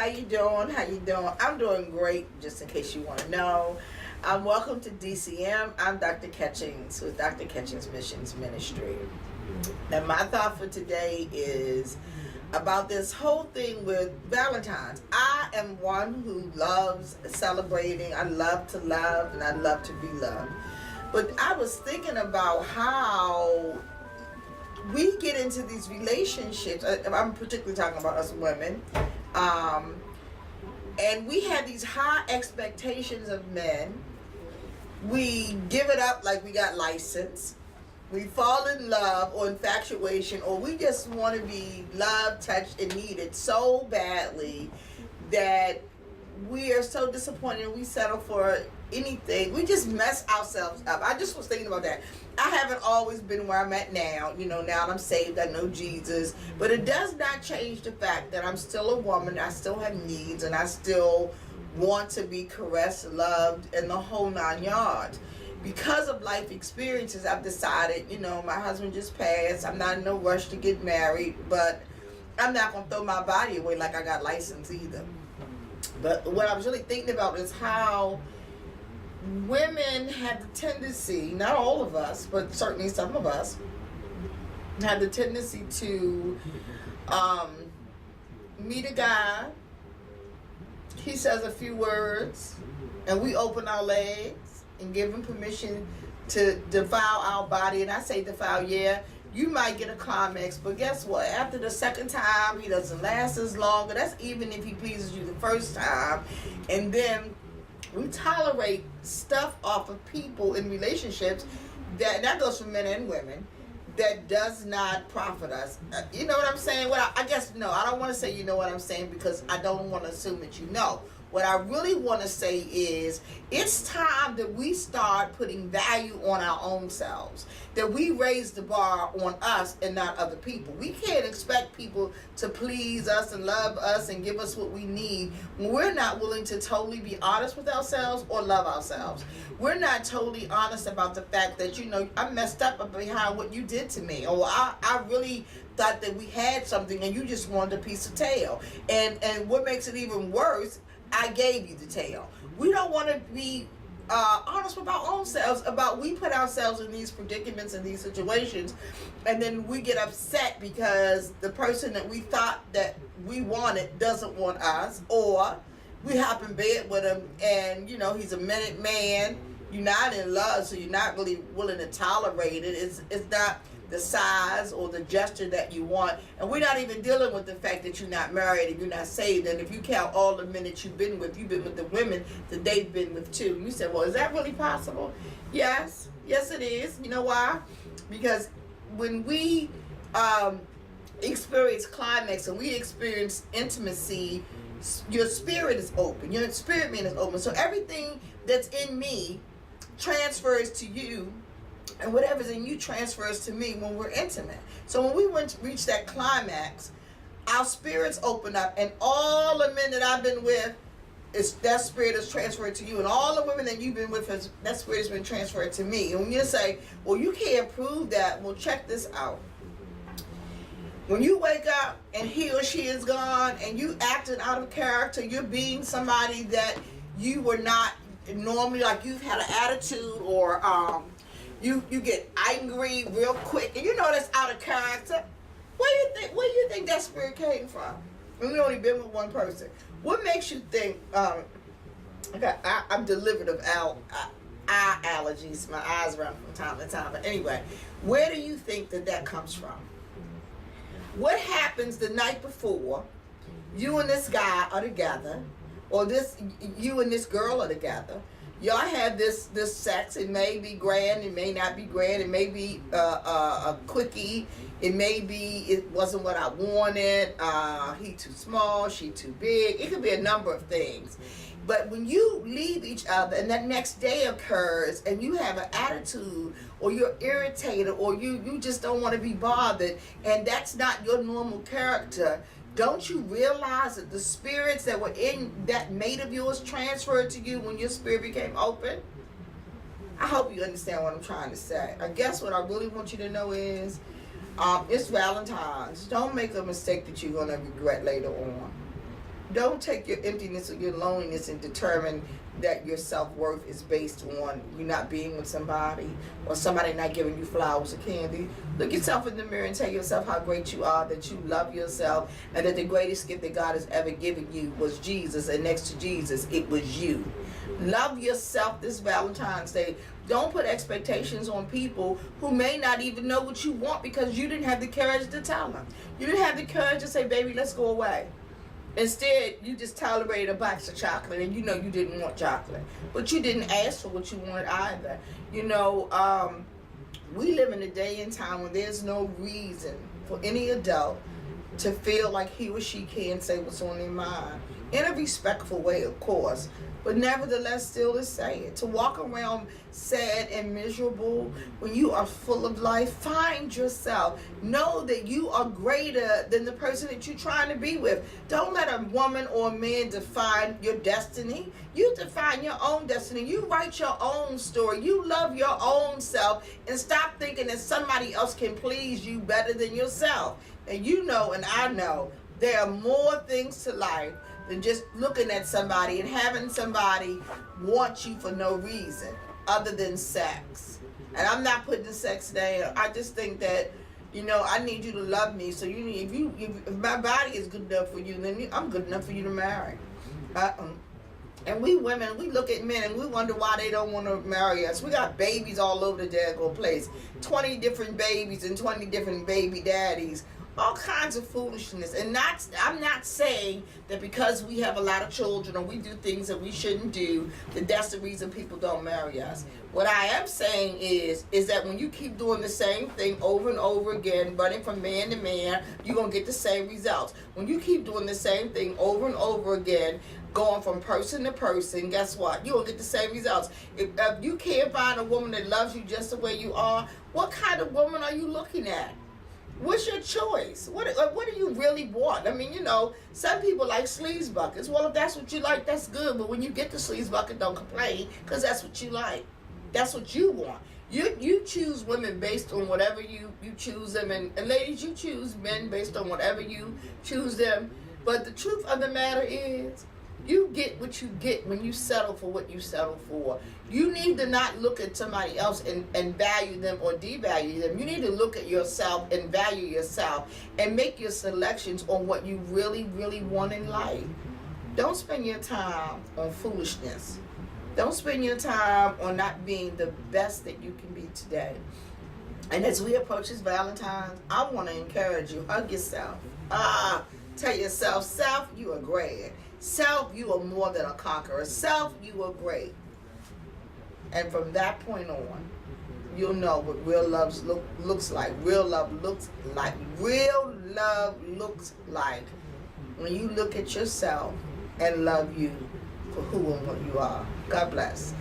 How you doing? How you doing? I'm doing great, just in case you want to know. Welcome to DCM. I'm Dr. Catchings with Dr. Catchings Missions Ministry. And my thought for today is about this whole thing with Valentine's. I am one who loves celebrating. I love to love and I love to be loved. But I was thinking about how we get into these relationships. I'm particularly talking about us women. And we have these high expectations of men. We give it up like we got license. We fall in love or infatuation, or we just want to be loved, touched, and needed so badly that we are so disappointed and we settle for anything. We just mess ourselves up. I just was thinking about that. I haven't always been where I'm at now. Now that I'm saved, I know Jesus. But it does not change the fact that I'm still a woman. I still have needs, and I still want to be caressed, loved, and the whole 9 yards. Because of life experiences, I've decided, my husband just passed. I'm not in no rush to get married, but I'm not going to throw my body away like I got license either. But what I was really thinking about is how women have the tendency, not all of us, but certainly some of us, have the tendency to meet a guy, he says a few words, and we open our legs and give him permission to defile our body. And I say defile, you might get a climax, but guess what? After the second time, he doesn't last as long. That's even if he pleases you the first time. And then we tolerate stuff off of people in relationships that goes for men and women, that does not profit us. You know what I'm saying? Well, I guess no, I don't want to say you know what I'm saying, because I don't want to assume that you know. What I really want to say is it's time that we start putting value on our own selves, that we raise the bar on us and not other people. We can't expect people to please us and love us and give us what we need when we're not willing to totally be honest with ourselves or love ourselves. We're not totally honest about the fact that, I messed up behind what you did to me, or I really thought that we had something and you just wanted a piece of tail. And what makes it even worse, I gave you the tail. We don't want to be honest with our own selves about we put ourselves in these predicaments and these situations, and then we get upset because the person that we thought that we wanted doesn't want us, or we hop in bed with him and he's a minute man. You're not in love, so you're not really willing to tolerate it. It's not the size or the gesture that you want. And we're not even dealing with the fact that you're not married and you're not saved. And if you count all the men that you've been with the women that they've been with too. You said, well, is that really possible? Yes it is. You know why? Because when we experience climax and we experience intimacy, your spirit is open. Your spirit man is open. So everything that's in me transfers to you, and whatever's in you transfers to me when we're intimate. So when we reach that climax, our spirits open up, and all the men that I've been with, that spirit is transferred to you, and all the women that you've been with, that spirit has been transferred to me. And when you say, well, you can't prove that, well, check this out. When you wake up and he or she is gone, and you acting out of character, you're being somebody that you were not normally, like you've had an attitude, or you get angry real quick, and that's out of character. Where do you think that spirit came from? And we only been with one person. What makes you think? I'm delivered of eye allergies. My eyes run from time to time. But anyway, where do you think that comes from? What happens the night before you and this guy are together, or you and this girl are together? Y'all have this sex. It may be grand, it may not be grand, it may be a quickie, it may be it wasn't what I wanted, he too small, she too big. It could be a number of things. But when you leave each other and that next day occurs and you have an attitude, or you're irritated, or you just don't want to be bothered, and that's not your normal character, don't you realize that the spirits that were in that mate of yours transferred to you when your spirit became open? I hope you understand what I'm trying to say. I guess what I really want you to know is it's Valentine's. Don't make a mistake that you're going to regret later on. Don't take your emptiness or your loneliness and determine that your self-worth is based on you not being with somebody or somebody not giving you flowers or candy. Look yourself in the mirror and tell yourself how great you are, that you love yourself, and that the greatest gift that God has ever given you was Jesus, and next to Jesus, it was you. Love yourself this Valentine's Day. Don't put expectations on people who may not even know what you want because you didn't have the courage to tell them. You didn't have the courage to say, baby, let's go away. Instead, you just tolerated a box of chocolate, and you know you didn't want chocolate. But you didn't ask for what you wanted either. You know, we live in a day and time when there's no reason for any adult to feel like he or she can't say what's on their mind. In a respectful way, of course. But nevertheless, still to say it. To walk around sad and miserable when you are full of life, find yourself. Know that you are greater than the person that you're trying to be with. Don't let a woman or a man define your destiny. You define your own destiny. You write your own story. You love your own self, and stop thinking that somebody else can please you better than yourself. And you know, and I know, there are more things to life than just looking at somebody and having somebody want you for no reason other than sex. And I'm not putting the sex down. I just think that, you know, I need you to love me. So you need, if my body is good enough for you, then I'm good enough for you to marry. And we women, we look at men and we wonder why they don't want to marry us. We got babies all over the daggone place. 20 different babies and 20 different baby daddies. All kinds of foolishness. And I'm not saying that because we have a lot of children or we do things that we shouldn't do, that that's the reason people don't marry us. What I am saying is that when you keep doing the same thing over and over again, running from man to man, you're going to get the same results. When you keep doing the same thing over and over again, going from person to person, guess what? You're going to get the same results. If you can't find a woman that loves you just the way you are, what kind of woman are you looking at? What's your choice? What do you really want? I mean, you know, some people like sleaze buckets. Well, if that's what you like, that's good. But when you get the sleaze bucket, don't complain, because that's what you like. That's what you want. You choose women based on whatever you choose them. And ladies, you choose men based on whatever you choose them. But the truth of the matter is, you get what you get when you settle for what you settle for. You need to not look at somebody else and value them or devalue them. You need to look at yourself and value yourself and make your selections on what you really, really want in life. Don't spend your time on foolishness. Don't spend your time on not being the best that you can be today. And as we approach this Valentine's, I want to encourage you, hug yourself. Tell yourself, self, you are great. Self, you are more than a conqueror. Self, you are great. And from that point on, you'll know what real love looks like. Real love looks like. Real love looks like when you look at yourself and love you for who and what you are. God bless.